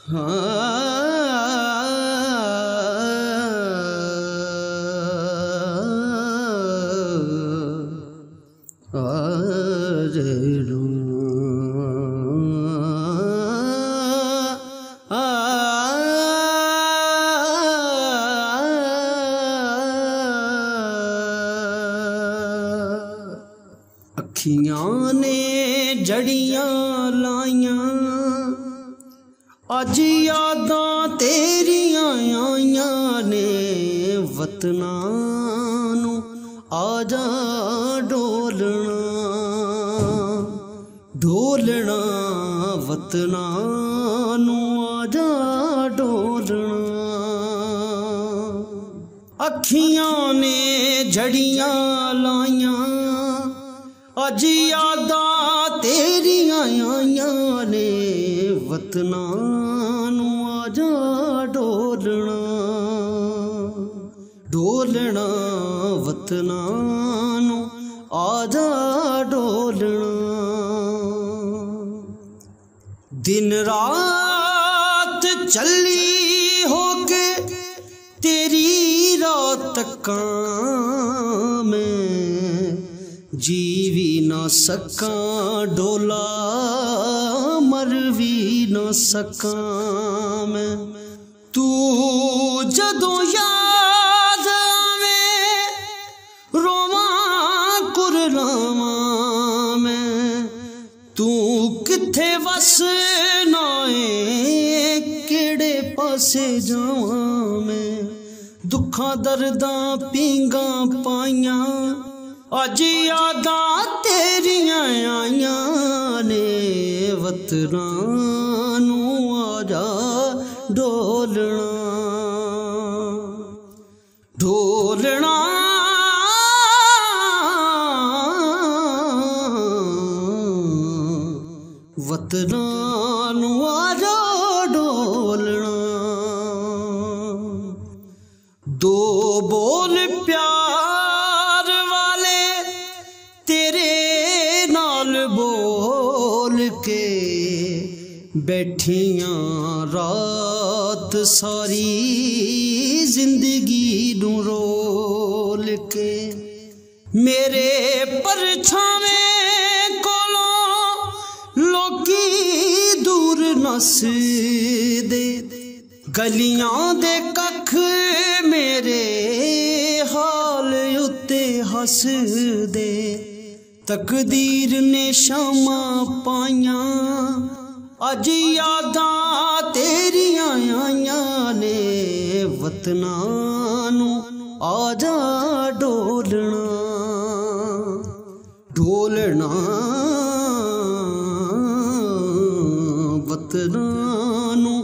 अखियां ने जड़ियां लाइयां अज यादां तेरियां आइयां ने वतना नू आजा डोलना डोलना वतना नू आजा डोलना। अखियां ने जड़ियां लाइयां अज यादां तेरियां आइयां ने वतना नू आजा डोलना डोलना वतना नू आजा डोलना। दिन रात चली होके तेरी रात तक मैं जी भी ना सका डोला मर भी ना सका मैं। तू जदों याद आवे रोवा कुरलावा मैं। तू किथे वस नाए केड़े पासे जावा मैं। दुखा दर्दां पींगा पाइयां अज यादां तेरियां आइयां ने वतना नू आजा डोलना डोलना वतना नू आजा डोलना। दो बोल प्यार वाले तेरे नाल बोल के बैठियां रात सारी जिंदगी नू रोल के। मेरे परछावे कोलों लोकी दूर नस दे गलियां दे कख मेरे हाल उत्ते हस दे। तकदीर ने शामा पाइयां अज यादां तेरियां आइयां ने वतना नू आजा डोलना डोलना वतना नू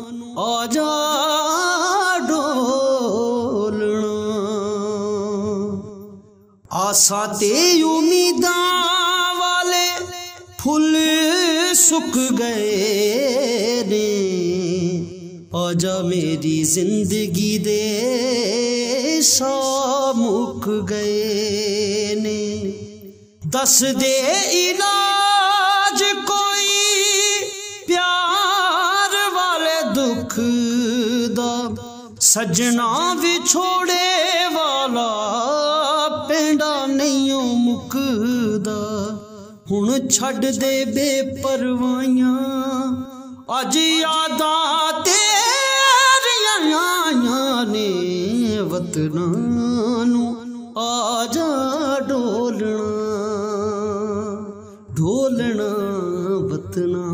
आजा डोलना। आसा ते उम्मीदां वाले फुल सुक गए ने आजा मेरी जिंदगी दे सा मुक गए ने। दस दे इलाज कोई प्यार वाले दुख दा सजना विछोड़े वाला पेंडा नहीं मुकदा। हुण छड़ दे बेपरवाइयां अज यादां तेरियां आइयां ने वतना नू आजा डोलना डोलना वतना।